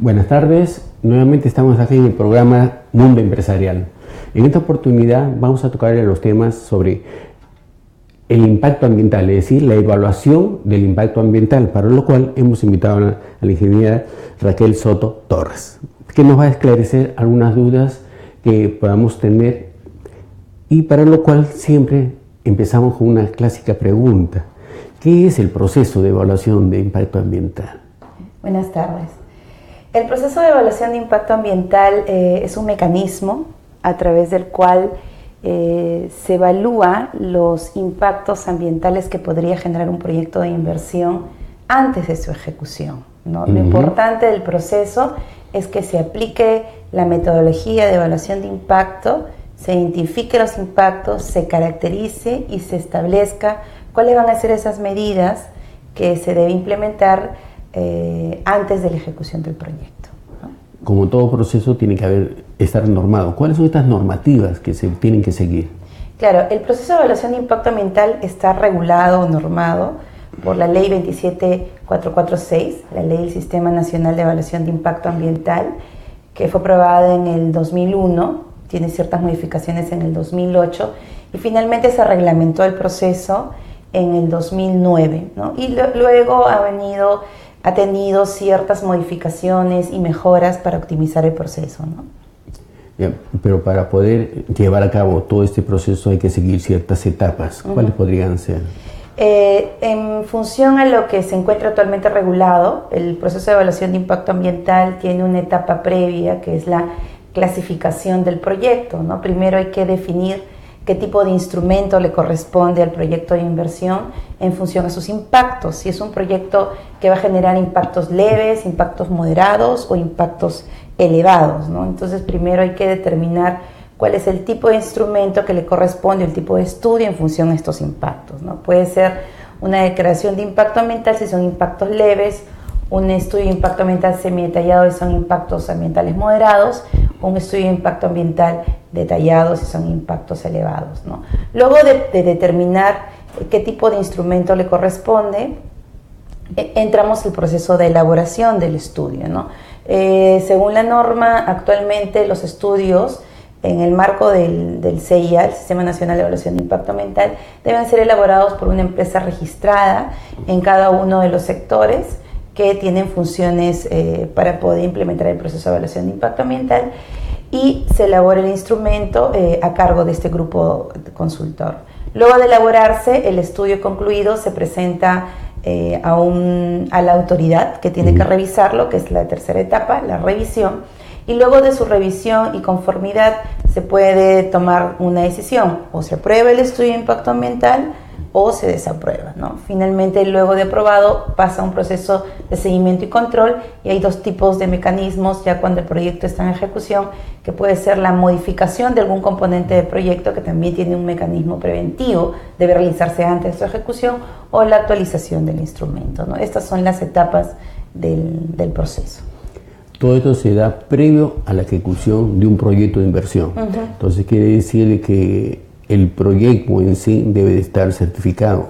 Buenas tardes, nuevamente estamos aquí en el programa Mundo Empresarial. En esta oportunidad vamos a tocar los temas sobre el impacto ambiental, es decir, la evaluación del impacto ambiental, para lo cual hemos invitado a la ingeniera Raquel Soto Torres, que nos va a esclarecer algunas dudas que podamos tener, y para lo cual siempre empezamos con una clásica pregunta: ¿qué es el proceso de evaluación de impacto ambiental? Buenas tardes. El proceso de evaluación de impacto ambiental es un mecanismo a través del cual se evalúa los impactos ambientales que podría generar un proyecto de inversión antes de su ejecución, ¿no? Lo importante del proceso es que se aplique la metodología de evaluación de impacto, se identifique los impactos, se caracterice y se establezca cuáles van a ser esas medidas que se debe implementar antes de la ejecución del proyecto, ¿no? Como todo proceso tiene que estar normado. ¿Cuáles son estas normativas que se tienen que seguir? Claro, el proceso de evaluación de impacto ambiental está regulado, normado por la Ley 27446, la Ley del Sistema Nacional de Evaluación de Impacto Ambiental, que fue aprobada en el 2001, tiene ciertas modificaciones en el 2008 y finalmente se reglamentó el proceso en el 2009, ¿no? Y luego ha tenido ciertas modificaciones y mejoras para optimizar el proceso, ¿no? Pero para poder llevar a cabo todo este proceso hay que seguir ciertas etapas. ¿Cuáles podrían ser? En función a lo que se encuentra actualmente regulado, el proceso de evaluación de impacto ambiental tiene una etapa previa que es la clasificación del proyecto, ¿no? Primero hay que definir qué tipo de instrumento le corresponde al proyecto de inversión en función a sus impactos. Si es un proyecto que va a generar impactos leves, impactos moderados o impactos elevados, ¿no? Entonces primero hay que determinar cuál es el tipo de instrumento que le corresponde, el tipo de estudio en función a estos impactos, ¿no? Puede ser una declaración de impacto ambiental si son impactos leves, un estudio de impacto ambiental semidetallado si son impactos ambientales moderados, un estudio de impacto ambiental detallado si son impactos elevados, ¿no? Luego de determinar qué tipo de instrumento le corresponde, entramos al proceso de elaboración del estudio, ¿no? Según la norma, actualmente los estudios en el marco del CIA, el Sistema Nacional de Evaluación de Impacto Ambiental, deben ser elaborados por una empresa registrada en cada uno de los sectores que tienen funciones para poder implementar el proceso de evaluación de impacto ambiental, y se elabora el instrumento a cargo de este grupo consultor. Luego de elaborarse el estudio concluido, se presenta a la autoridad que tiene que revisarlo, que es la tercera etapa, la revisión, y luego de su revisión y conformidad se puede tomar una decisión: o se aprueba el estudio de impacto ambiental o se desaprueba, ¿no? Finalmente, luego de aprobado, pasa un proceso de seguimiento y control, y hay dos tipos de mecanismos ya cuando el proyecto está en ejecución, que puede ser la modificación de algún componente del proyecto, que también tiene un mecanismo preventivo, debe realizarse antes de su ejecución, o la actualización del instrumento, ¿no? Estas son las etapas del proceso. Todo esto se da previo a la ejecución de un proyecto de inversión. Entonces quiere decir que el proyecto en sí debe de estar certificado.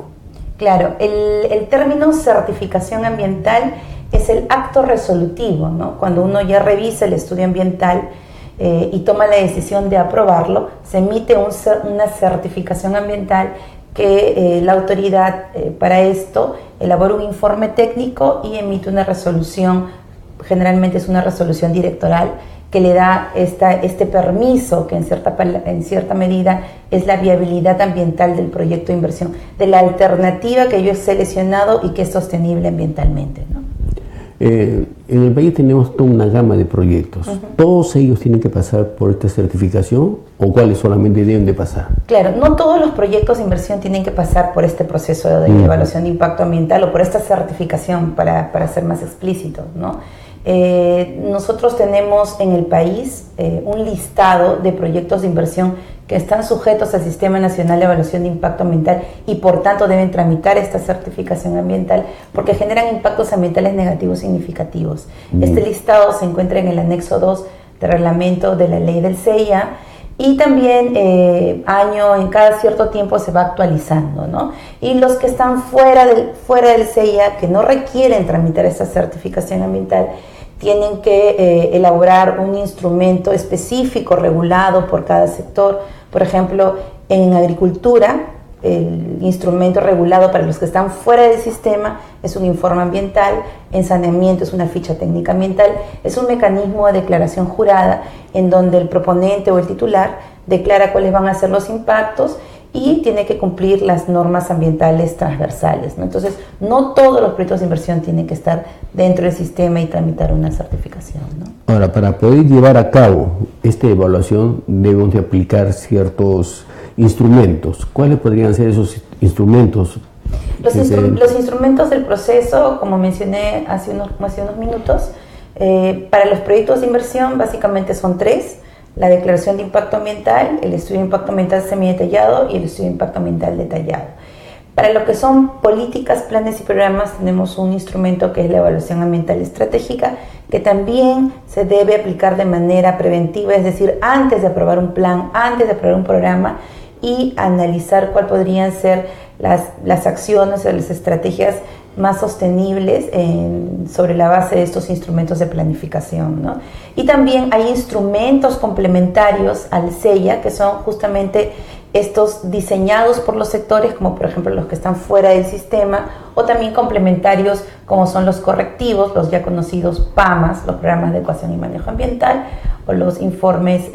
Claro, el término certificación ambiental es el acto resolutivo, ¿no? Cuando uno ya revisa el estudio ambiental y toma la decisión de aprobarlo, se emite una certificación ambiental que la autoridad para esto elabora un informe técnico y emite una resolución. Generalmente es una resolución directoral que le da este permiso, que en cierta medida es la viabilidad ambiental del proyecto de inversión, de la alternativa que yo he seleccionado y que es sostenible ambientalmente, ¿no? En el país tenemos toda una gama de proyectos. ¿Todos ellos tienen que pasar por esta certificación o cuáles solamente deben de pasar? Claro, no todos los proyectos de inversión tienen que pasar por este proceso de evaluación de impacto ambiental o por esta certificación, para ser más explícito, ¿no? Nosotros tenemos en el país un listado de proyectos de inversión que están sujetos al Sistema Nacional de Evaluación de Impacto Ambiental y por tanto deben tramitar esta certificación ambiental porque generan impactos ambientales negativos significativos. Este listado se encuentra en el anexo 2 del reglamento de la ley del CIA y también en cada cierto tiempo se va actualizando, ¿no? Y los que están fuera del CIA, que no requieren tramitar esta certificación ambiental, tienen que elaborar un instrumento específico regulado por cada sector. Por ejemplo, en agricultura, el instrumento regulado para los que están fuera del sistema es un informe ambiental, en saneamiento es una ficha técnica ambiental, es un mecanismo de declaración jurada en donde el proponente o el titular declara cuáles van a ser los impactos y tiene que cumplir las normas ambientales transversales, ¿no? Entonces, no todos los proyectos de inversión tienen que estar dentro del sistema y tramitar una certificación, ¿no? Ahora, para poder llevar a cabo esta evaluación debemos de aplicar ciertos instrumentos. ¿Cuáles podrían ser esos instrumentos? Los instrumentos del proceso, como mencioné hace unos minutos, para los proyectos de inversión básicamente son tres: la declaración de impacto ambiental, el estudio de impacto ambiental semidetallado y el estudio de impacto ambiental detallado. Para lo que son políticas, planes y programas tenemos un instrumento que es la evaluación ambiental estratégica, que también se debe aplicar de manera preventiva, es decir, antes de aprobar un plan, antes de aprobar un programa, y analizar cuáles podrían ser las acciones o las estrategias más sostenibles sobre la base de estos instrumentos de planificación, ¿no? Y también hay instrumentos complementarios al CEIA, que son justamente estos diseñados por los sectores, como por ejemplo los que están fuera del sistema, o también complementarios como son los correctivos, los ya conocidos PAMAS, los programas de adecuación y manejo ambiental, o los informes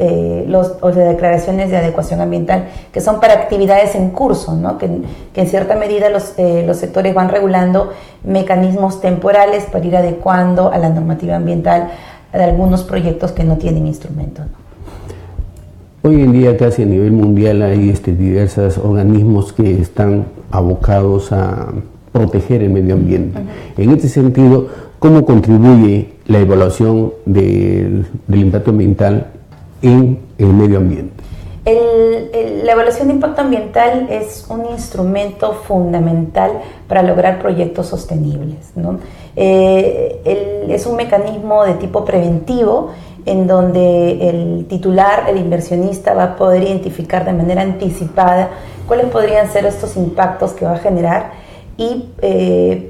o de declaraciones de adecuación ambiental, que son para actividades en curso, ¿no? que en cierta medida los sectores van regulando mecanismos temporales para ir adecuando a la normativa ambiental de algunos proyectos que no tienen instrumentos, ¿no? Hoy en día casi a nivel mundial hay diversos organismos que están abocados a proteger el medio ambiente. En este sentido, ¿cómo contribuye la evaluación del impacto ambiental en el medio ambiente? La evaluación de impacto ambiental es un instrumento fundamental para lograr proyectos sostenibles, ¿no? Es un mecanismo de tipo preventivo, en donde el titular, el inversionista, va a poder identificar de manera anticipada cuáles podrían ser estos impactos que va a generar y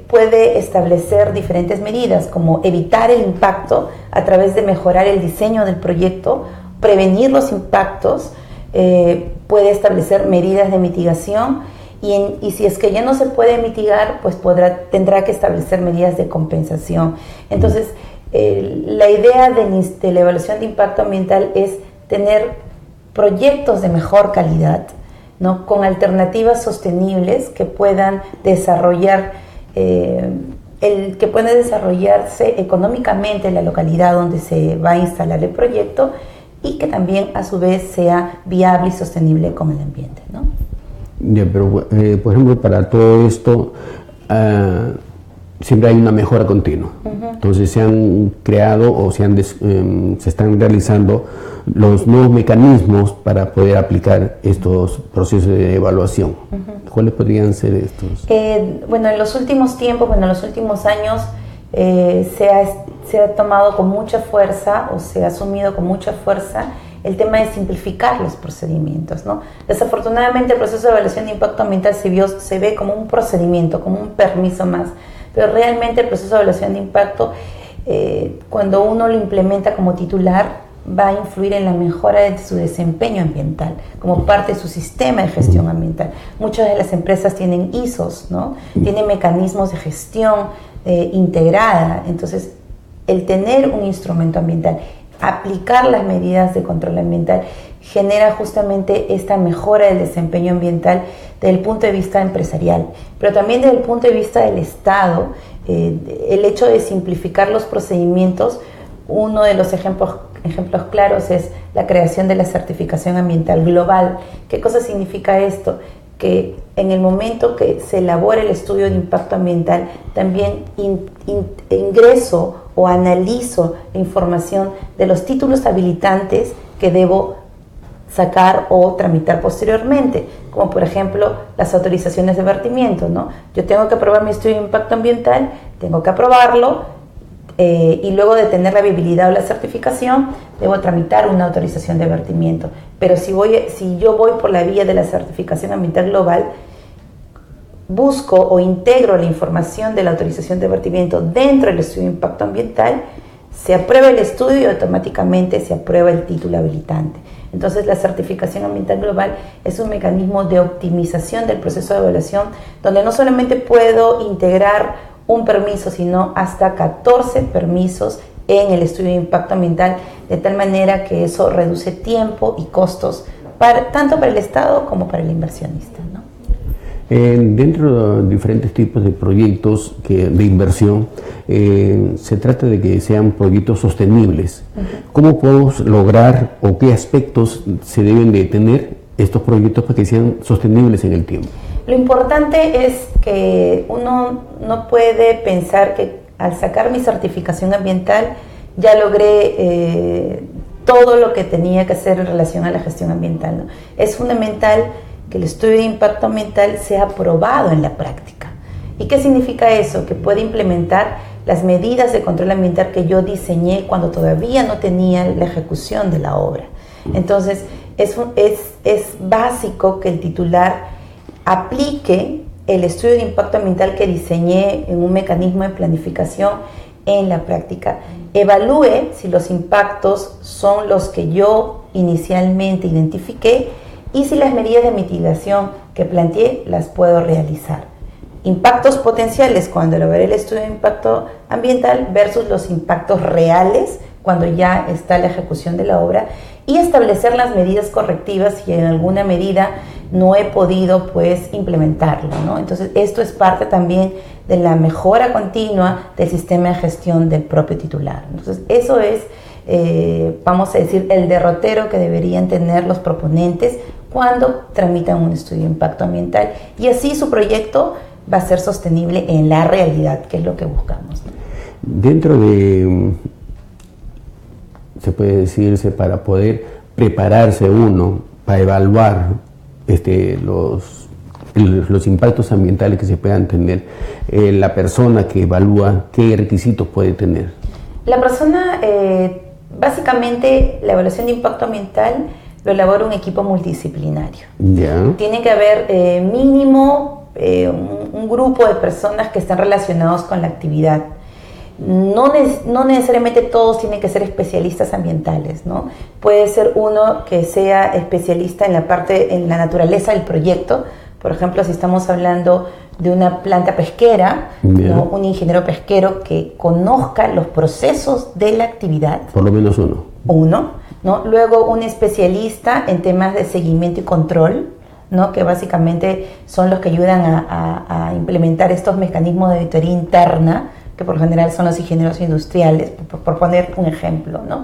puede establecer diferentes medidas, como evitar el impacto a través de mejorar el diseño del proyecto, prevenir los impactos, puede establecer medidas de mitigación y si es que ya no se puede mitigar, pues tendrá que establecer medidas de compensación. Entonces, la idea de la evaluación de impacto ambiental es tener proyectos de mejor calidad, ¿no? Con alternativas sostenibles que puedan desarrollarse económicamente en la localidad donde se va a instalar el proyecto y que también a su vez sea viable y sostenible con el ambiente, ¿no? Ya, pero por ejemplo, para todo esto siempre hay una mejora continua. Entonces se han creado o se están realizando los nuevos mecanismos para poder aplicar estos procesos de evaluación. ¿Cuáles podrían ser estos? Bueno, en los últimos tiempos, en los últimos años se ha tomado con mucha fuerza o se ha asumido con mucha fuerza el tema de simplificar los procedimientos, ¿no? Desafortunadamente el proceso de evaluación de impacto ambiental se ve como un procedimiento, como un permiso más, pero realmente el proceso de evaluación de impacto, cuando uno lo implementa como titular, va a influir en la mejora de su desempeño ambiental, como parte de su sistema de gestión ambiental. Muchas de las empresas tienen ISOs, ¿no? Tienen mecanismos de gestión integrada. Entonces, el tener un instrumento ambiental, aplicar las medidas de control ambiental, genera justamente esta mejora del desempeño ambiental desde el punto de vista empresarial, pero también desde el punto de vista del Estado. El hecho de simplificar los procedimientos, uno de los ejemplos claros es la creación de la certificación ambiental global. ¿Qué cosa significa esto? Que en el momento que se elabora el estudio de impacto ambiental, también ingreso o analizo la información de los títulos habilitantes que debo sacar o tramitar posteriormente, como por ejemplo las autorizaciones de vertimiento, ¿no? Yo tengo que aprobar mi estudio de impacto ambiental, tengo que aprobarlo, y luego de tener la viabilidad o la certificación, debo tramitar una autorización de vertimiento. Pero si yo voy por la vía de la certificación ambiental global, busco o integro la información de la autorización de vertimiento dentro del estudio de impacto ambiental, se aprueba el estudio y automáticamente se aprueba el título habilitante. Entonces, la certificación ambiental global es un mecanismo de optimización del proceso de evaluación, donde no solamente puedo integrar un permiso, sino hasta 14 permisos en el estudio de impacto ambiental, de tal manera que eso reduce tiempo y costos tanto para el Estado como para el inversionista, ¿no? Dentro de diferentes tipos de proyectos de inversión, se trata de que sean proyectos sostenibles. ¿Cómo podemos lograr o qué aspectos se deben de tener estos proyectos para que sean sostenibles en el tiempo? Lo importante es que uno no puede pensar que al sacar mi certificación ambiental ya logré todo lo que tenía que hacer en relación a la gestión ambiental, ¿no? Es fundamental que el estudio de impacto ambiental sea aprobado en la práctica. ¿Y qué significa eso? Que puede implementar las medidas de control ambiental que yo diseñé cuando todavía no tenía la ejecución de la obra. Entonces, es básico que el titular aplique el estudio de impacto ambiental que diseñé en un mecanismo de planificación en la práctica, evalúe si los impactos son los que yo inicialmente identifiqué y si las medidas de mitigación que planteé las puedo realizar. Impactos potenciales cuando elaboré el estudio de impacto ambiental versus los impactos reales cuando ya está la ejecución de la obra, y establecer las medidas correctivas si en alguna medida no he podido pues implementarlo, ¿no? Entonces esto es parte también de la mejora continua del sistema de gestión del propio titular. Entonces eso es, vamos a decir, el derrotero que deberían tener los proponentes cuando tramitan un estudio de impacto ambiental, y así su proyecto va a ser sostenible en la realidad, que es lo que buscamos, ¿no? Dentro de, se puede decirse, para poder prepararse uno para evaluar los impactos ambientales que se puedan tener, la persona que evalúa, ¿qué requisitos puede tener? La persona, básicamente, la evaluación de impacto ambiental lo elabora un equipo multidisciplinario. Ya. Tiene que haber mínimo un grupo de personas que estén relacionados con la actividad. No necesariamente todos tienen que ser especialistas ambientales, ¿no? Puede ser uno que sea especialista en la naturaleza del proyecto. Por ejemplo, si estamos hablando de una planta pesquera, ¿no? Un ingeniero pesquero que conozca los procesos de la actividad. Por lo menos uno, ¿no? Luego un especialista en temas de seguimiento y control, ¿no? Que básicamente son los que ayudan a implementar estos mecanismos de auditoría interna, que por lo general son los ingenieros industriales, por poner un ejemplo, ¿no?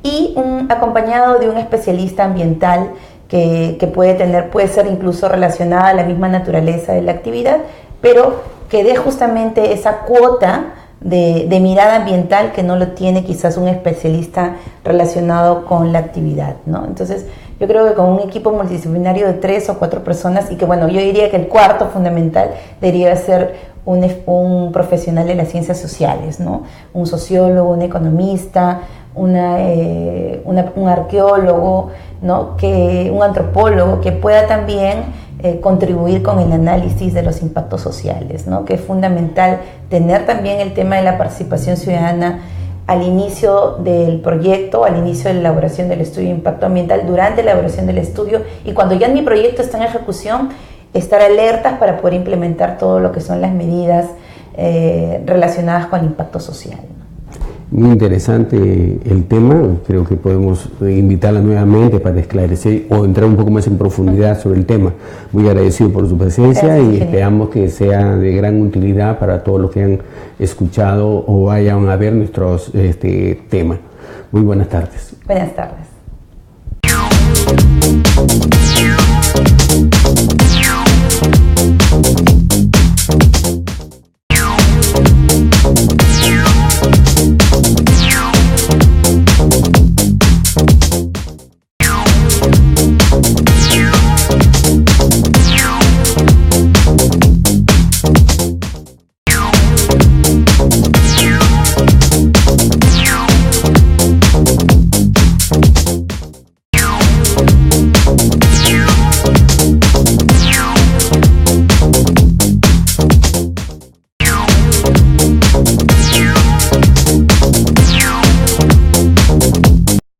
Y acompañado de un especialista ambiental que puede ser incluso relacionada a la misma naturaleza de la actividad, pero que dé justamente esa cuota de mirada ambiental que no lo tiene quizás un especialista relacionado con la actividad, ¿no? Entonces, yo creo que con un equipo multidisciplinario de 3 o 4 personas, y que bueno, yo diría que el cuarto fundamental debería ser un profesional de las ciencias sociales, ¿no? Un sociólogo, un economista, un arqueólogo, ¿no? Un antropólogo que pueda también contribuir con el análisis de los impactos sociales, ¿no? Que es fundamental tener también el tema de la participación ciudadana al inicio del proyecto, al inicio de la elaboración del estudio de impacto ambiental, durante la elaboración del estudio, y cuando ya mi proyecto está en ejecución, estar alertas para poder implementar todo lo que son las medidas relacionadas con el impacto social, ¿no? Muy interesante el tema, creo que podemos invitarla nuevamente para esclarecer o entrar un poco más en profundidad sobre el tema. Muy agradecido por su presencia. Gracias, y esperamos que sea de gran utilidad para todos los que han escuchado o vayan a ver nuestros temas. Muy buenas tardes. Buenas tardes.